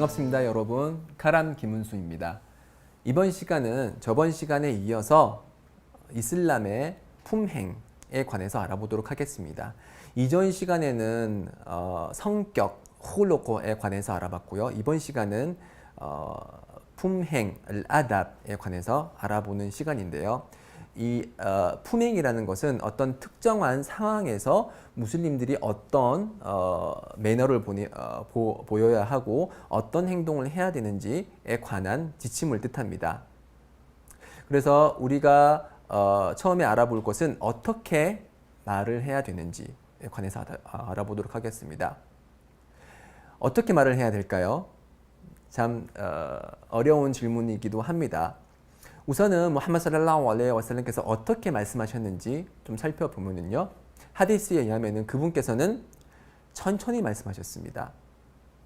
반갑습니다, 여러분. 카람 김은수입니다. 이번 시간은 저번 시간에 이어서 이슬람의 품행에 관해서 알아보도록 하겠습니다. 이전 시간에는 성격, 홀로코에 관해서 알아봤고요. 이번 시간은 품행, 아답에 관해서 알아보는 시간인데요. 이 품행이라는 것은 어떤 특정한 상황에서 무슬림들이 어떤 매너를 보여야 하고 어떤 행동을 해야 되는지에 관한 지침을 뜻합니다. 그래서 우리가 처음에 알아볼 것은 어떻게 말을 해야 되는지에 관해서 알아보도록 하겠습니다. 어떻게 말을 해야 될까요? 참 어려운 질문이기도 합니다. 우선은 무함마드 살랄라후 알레이히 와살람께서 어떻게 말씀하셨는지 좀 살펴보면요. 하디스에 의하면은 그분께서는 천천히 말씀하셨습니다.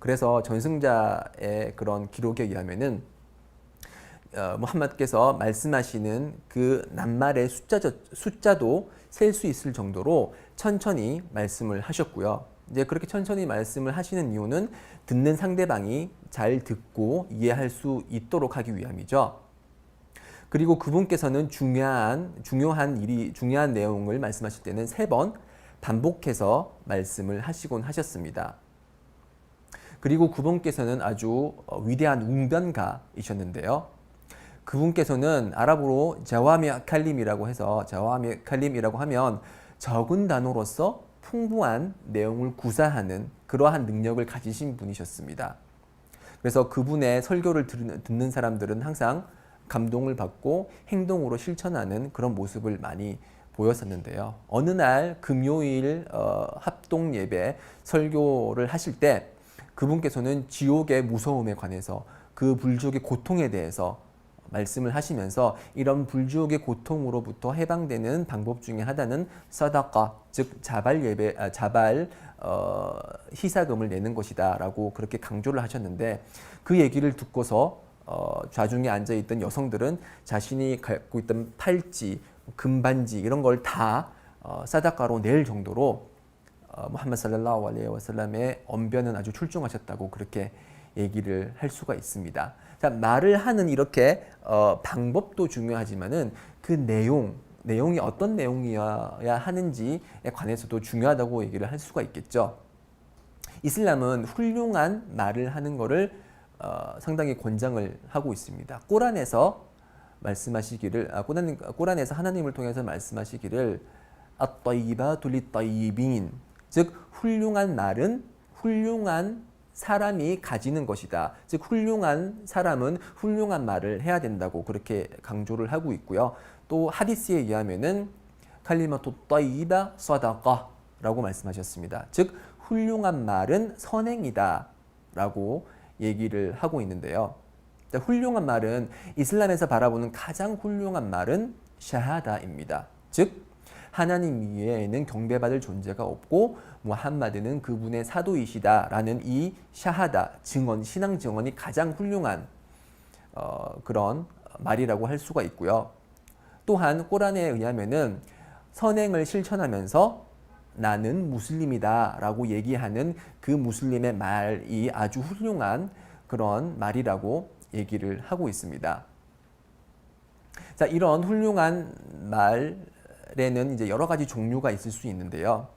그래서 전승자의 그런 기록에 의하면은 무함마드께서 말씀하시는 그 낱말의 숫자도 셀 수 있을 정도로 천천히 말씀을 하셨고요. 이제 그렇게 천천히 말씀을 하시는 이유는 듣는 상대방이 잘 듣고 이해할 수 있도록 하기 위함이죠. 그리고 그분께서는 중요한 내용을 말씀하실 때는 3번 반복해서 말씀을 하시곤 하셨습니다. 그리고 그분께서는 아주 위대한 웅변가이셨는데요. 그분께서는 아랍어로 자와미 칼림이라고 해서 자와미 칼림이라고 하면 적은 단어로서 풍부한 내용을 구사하는 그러한 능력을 가지신 분이셨습니다. 그래서 그분의 설교를 듣는 사람들은 항상 감동을 받고 행동으로 실천하는 그런 모습을 많이 보였었는데요. 어느 날 금요일 합동 예배 설교를 하실 때 그분께서는 지옥의 무서움에 관해서 그 불지옥의 고통에 대해서 말씀을 하시면서 이런 불지옥의 고통으로부터 해방되는 방법 중에 하나는 사다카, 즉 자발 희사금을 내는 것이다라고 그렇게 강조를 하셨는데 그 얘기를 듣고서 좌중에 앉아있던 여성들은 자신이 갖고 있던 팔찌, 금반지 이런 걸 다 사다카로 낼 정도로 무함마드 살랄라후 알레이히 와살람의 언변은 아주 출중하셨다고 그렇게 얘기를 할 수가 있습니다. 자, 말을 하는 이렇게 방법도 중요하지만은 그 내용이 어떤 내용이어야 하는지에 관해서도 중요하다고 얘기를 할 수가 있겠죠. 이슬람은 훌륭한 말을 하는 것을 상당히 권장을 하고 있습니다. 꼬란에서 말씀하시기를 꼬란에서 하나님을 통해서 말씀하시기를 앗-따이바투 lit-따이빈, 즉 훌륭한 말은 훌륭한 사람이 가지는 것이다. 즉 훌륭한 사람은 훌륭한 말을 해야 된다고 그렇게 강조를 하고 있고요. 또 하디스에 의하면은 칼리마투 따이바 사다카라고 말씀하셨습니다. 즉 훌륭한 말은 선행이다라고 얘기를 하고 있는데요. 훌륭한 말은 이슬람에서 바라보는 가장 훌륭한 말은 샤하다입니다. 즉 하나님 외에는 경배받을 존재가 없고 무함마드는 그분의 사도이시다라는 이 샤하다 증언, 신앙 증언이 가장 훌륭한 그런 말이라고 할 수가 있고요. 또한 꼬란에 의하면은 선행을 실천하면서 나는 무슬림이다 라고 얘기하는 그 무슬림의 말이 아주 훌륭한 그런 말이라고 얘기를 하고 있습니다. 자, 이런 훌륭한 말에는 이제 여러 가지 종류가 있을 수 있는데요.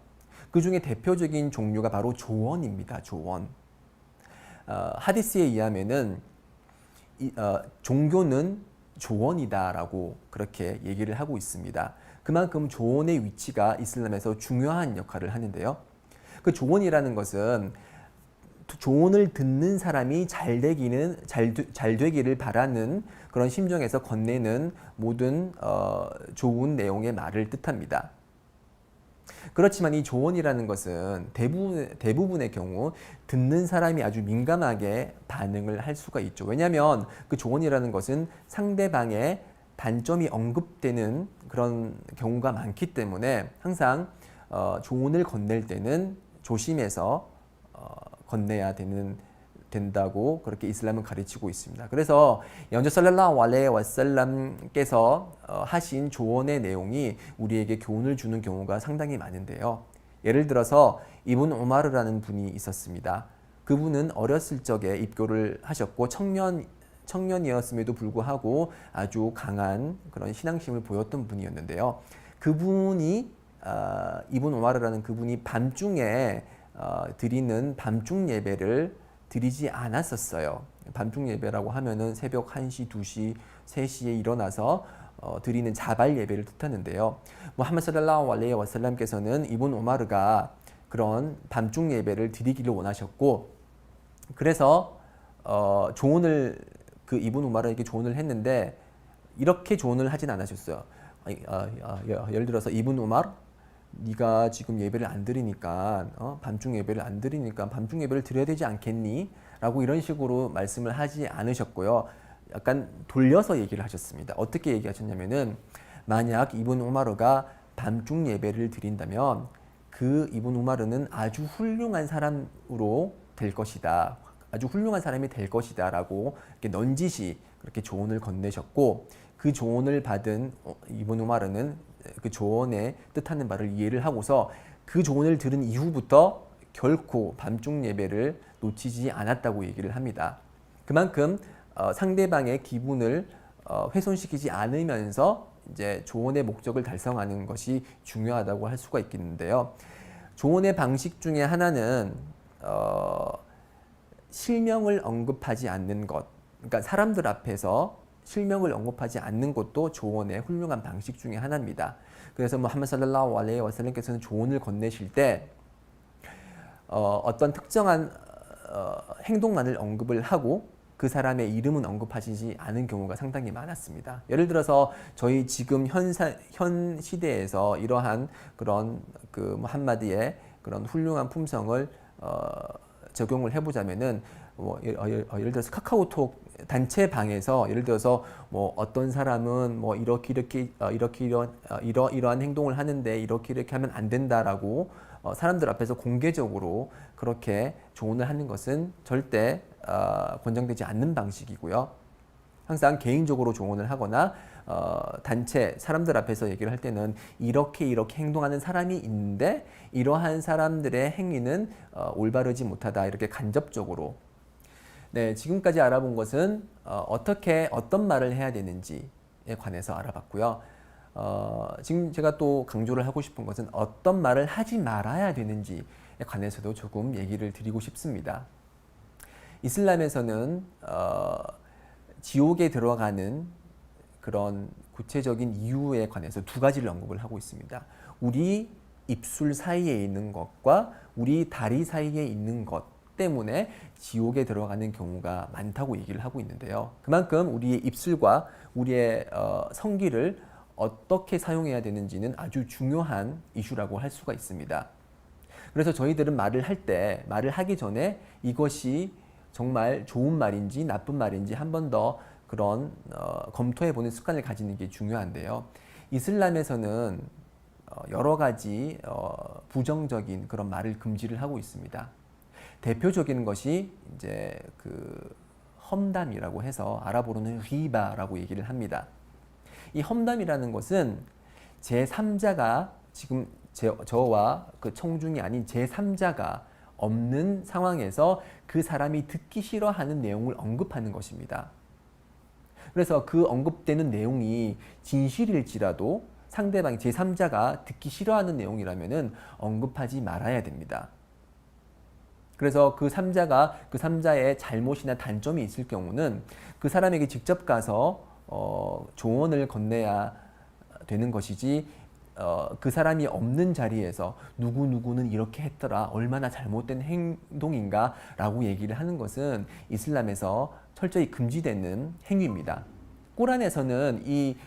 그 중에 대표적인 종류가 바로 조언입니다. 조언. 하디스에 의하면은 종교는 조언이다라고 그렇게 얘기를 하고 있습니다. 그만큼 조언의 위치가 이슬람에서 중요한 역할을 하는데요. 그 조언이라는 것은 조언을 듣는 사람이 잘 되기를 바라는 그런 심정에서 건네는 모든 좋은 내용의 말을 뜻합니다. 그렇지만 이 조언이라는 것은 대부분의 경우 듣는 사람이 아주 민감하게 반응을 할 수가 있죠. 왜냐하면 그 조언이라는 것은 상대방의 단점이 언급되는 그런 경우가 많기 때문에 항상 조언을 건넬 때는 조심해서 건네야 된다고 그렇게 이슬람은 가르치고 있습니다. 그래서 연저 살랄라후 알레이히 와살람께서 하신 조언의 내용이 우리에게 교훈을 주는 경우가 상당히 많은데요. 예를 들어서 이븐 우마르라는 분이 있었습니다. 그분은 어렸을 적에 입교를 하셨고 청년이었음에도 불구하고 아주 강한 그런 신앙심을 보였던 분이었는데요. 그분이 이븐 오마르라는 그분이 밤중에 드리는 밤중 예배를 드리지 않았었어요. 밤중 예배라고 하면은 새벽 1시, 2시, 3시에 일어나서 드리는 자발 예배를 뜻하는데요. 무함마드 살랄라후 알레이히 와살람께서는 이븐 오마르가 그런 밤중 예배를 드리기를 원하셨고, 그래서 조언을 그 이븐 오마르에게 조언을 했는데 이렇게 조언을 하진 않으셨어요. 예를 들어서 이븐 오마르, 네가 지금 예배를 안 드리니까 밤중 예배를 안 드리니까 밤중 예배를 드려야 되지 않겠니? 라고 이런 식으로 말씀을 하지 않으셨고요. 약간 돌려서 얘기를 하셨습니다. 어떻게 얘기하셨냐면은 만약 이븐 오마르가 밤중 예배를 드린다면 그 이븐 오마르는 아주 훌륭한 사람으로 될 것이다. 아주 훌륭한 사람이 될 것이다 라고 이렇게 넌지시 그렇게 조언을 건네셨고, 그 조언을 받은 이븐 오마르는 그 조언의 뜻하는 바를 이해를 하고서 그 조언을 들은 이후부터 결코 밤중 예배를 놓치지 않았다고 얘기를 합니다. 그만큼 상대방의 기분을 훼손시키지 않으면서 이제 조언의 목적을 달성하는 것이 중요하다고 할 수가 있겠는데요. 조언의 방식 중에 하나는 실명을 언급하지 않는 것, 그러니까 사람들 앞에서 실명을 언급하지 않는 것도 조언의 훌륭한 방식 중에 하나입니다. 그래서 무함마드 살랄라후 알레이히 와살람께서는 조언을 건네실 때 어떤 특정한 행동만을 언급을 하고 그 사람의 이름은 언급하시지 않은 경우가 상당히 많았습니다. 예를 들어서 저희 지금 현 시대에서 이러한 그런 그 무함마드의 그런 훌륭한 품성을 적용을 해보자면은 예를 들어서 카카오톡 단체 방에서 예를 들어서 어떤 사람은 이러한 행동을 하는데 이렇게 하면 안 된다라고 사람들 앞에서 공개적으로 그렇게 조언을 하는 것은 절대 권장되지 않는 방식이고요. 항상 개인적으로 조언을 하거나 단체 사람들 앞에서 얘기를 할 때는 이렇게 행동하는 사람이 있는데 이러한 사람들의 행위는 올바르지 못하다, 이렇게 간접적으로. 네, 지금까지 알아본 것은 어떤 말을 해야 되는지에 관해서 알아봤고요. 지금 제가 또 강조를 하고 싶은 것은 어떤 말을 하지 말아야 되는지에 관해서도 조금 얘기를 드리고 싶습니다. 이슬람에서는 지옥에 들어가는 그런 구체적인 이유에 관해서 두 가지를 언급을 하고 있습니다. 우리 입술 사이에 있는 것과 우리 다리 사이에 있는 것 때문에 지옥에 들어가는 경우가 많다고 얘기를 하고 있는데요. 그만큼 우리의 입술과 우리의 성기를 어떻게 사용해야 되는지는 아주 중요한 이슈라고 할 수가 있습니다. 그래서 저희들은 말을 하기 전에 이것이 정말 좋은 말인지 나쁜 말인지 한 번 더 그런 검토해보는 습관을 가지는 게 중요한데요. 이슬람에서는 여러 가지 부정적인 그런 말을 금지를 하고 있습니다. 대표적인 것이 이제 그 험담이라고 해서 아랍어로는 리바라고 얘기를 합니다. 이 험담이라는 것은 제3자가 지금 저와 그 청중이 아닌 제3자가 없는 상황에서 그 사람이 듣기 싫어하는 내용을 언급하는 것입니다. 그래서 그 언급되는 내용이 진실일지라도 상대방이 제3자가 듣기 싫어하는 내용이라면은 언급하지 말아야 됩니다. 그래서 그 3자의 잘못이나 단점이 있을 경우는 그 사람에게 직접 가서 조언을 건네야 되는 것이지, 그 사람이 없는 자리에서 누구누구는 이렇게 했더라, 얼마나 잘못된 행동인가 라고 얘기를 하는 것은 이슬람에서 철저히 금지되는 행위입니다. 꾸란에서는 이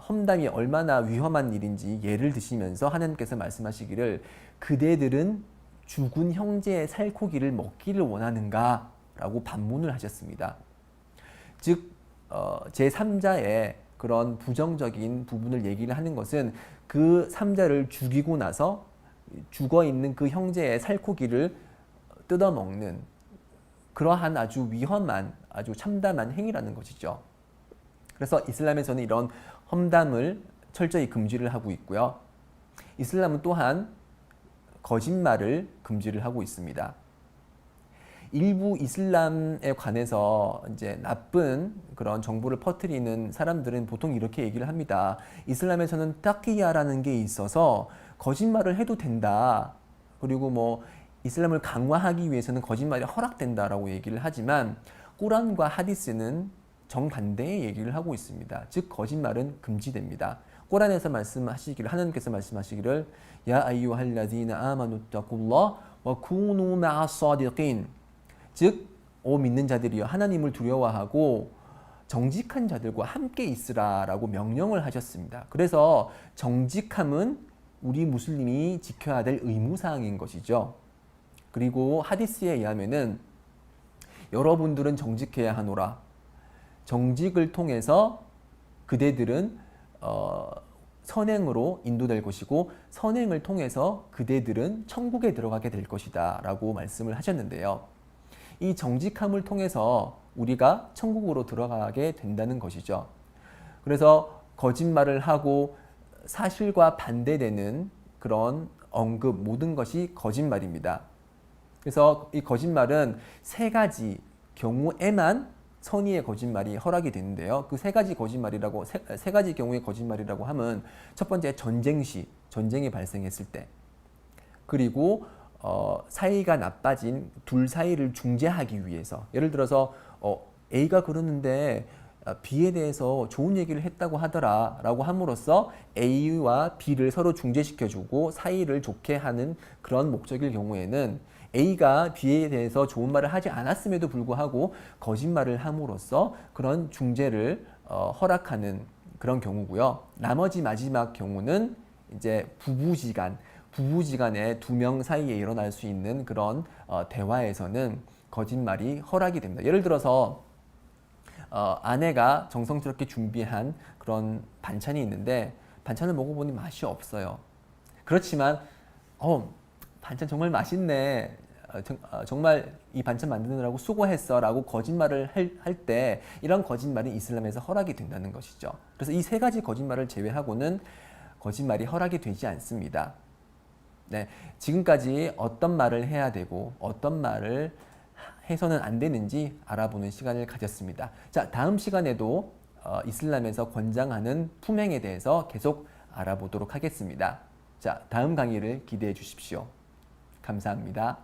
험담이 얼마나 위험한 일인지 예를 드시면서 하나님께서 말씀하시기를 그대들은 죽은 형제의 살코기를 먹기를 원하는가? 라고 반문을 하셨습니다. 즉 제3자의 그런 부정적인 부분을 얘기를 하는 것은 그 3자를 죽이고 나서 죽어있는 그 형제의 살코기를 뜯어먹는 그러한 아주 위험한, 아주 참담한 행위라는 것이죠. 그래서 이슬람에서는 이런 험담을 철저히 금지를 하고 있고요. 이슬람은 또한 거짓말을 금지를 하고 있습니다. 일부 이슬람에 관해서 이제 나쁜 그런 정보를 퍼뜨리는 사람들은 보통 이렇게 얘기를 합니다. 이슬람에서는 타키야라는 게 있어서 거짓말을 해도 된다. 그리고 뭐 이슬람을 강화하기 위해서는 거짓말이 허락된다라고 얘기를 하지만 꾸란과 하디스는 정반대의 얘기를 하고 있습니다. 즉 거짓말은 금지됩니다. 꾸란에서 말씀하시기를 하나님께서 말씀하시기를 야 아이유할라디나 아마누ttakullah 와 쿠누 마사디qin 즉 오 믿는 자들이여 하나님을 두려워하고 정직한 자들과 함께 있으라라고 명령을 하셨습니다. 그래서 정직함은 우리 무슬림이 지켜야 될 의무사항인 것이죠. 그리고 하디스에 의하면은 여러분들은 정직해야 하노라. 정직을 통해서 그대들은 선행으로 인도될 것이고 선행을 통해서 그대들은 천국에 들어가게 될 것이다 라고 말씀을 하셨는데요. 이 정직함을 통해서 우리가 천국으로 들어가게 된다는 것이죠. 그래서 거짓말을 하고 사실과 반대되는 그런 언급 모든 것이 거짓말입니다. 그래서 이 거짓말은 세 가지 경우에만 선의의 거짓말이 허락이 되는데요. 그 세 가지 거짓말이라고 세 가지 경우의 거짓말이라고 하면 첫 번째 전쟁 시 전쟁이 발생했을 때 그리고 사이가 나빠진 둘 사이를 중재하기 위해서 예를 들어서 A가 그러는데 B에 대해서 좋은 얘기를 했다고 하더라 라고 함으로써 A와 B를 서로 중재시켜주고 사이를 좋게 하는 그런 목적일 경우에는 A가 B에 대해서 좋은 말을 하지 않았음에도 불구하고 거짓말을 함으로써 그런 중재를 허락하는 그런 경우고요. 나머지 마지막 경우는 이제 부부지간에 두 명 사이에 일어날 수 있는 그런 대화에서는 거짓말이 허락이 됩니다. 예를 들어서 아내가 정성스럽게 준비한 그런 반찬이 있는데 반찬을 먹어보니 맛이 없어요. 그렇지만 반찬 정말 맛있네. 정말 이 반찬 만드느라고 수고했어 라고 거짓말을 할 때 이런 거짓말이 이슬람에서 허락이 된다는 것이죠. 그래서 이 세 가지 거짓말을 제외하고는 거짓말이 허락이 되지 않습니다. 네, 지금까지 어떤 말을 해야 되고 어떤 말을 해서는 안 되는지 알아보는 시간을 가졌습니다. 자, 다음 시간에도 이슬람에서 권장하는 품행에 대해서 계속 알아보도록 하겠습니다. 자, 다음 강의를 기대해 주십시오. 감사합니다.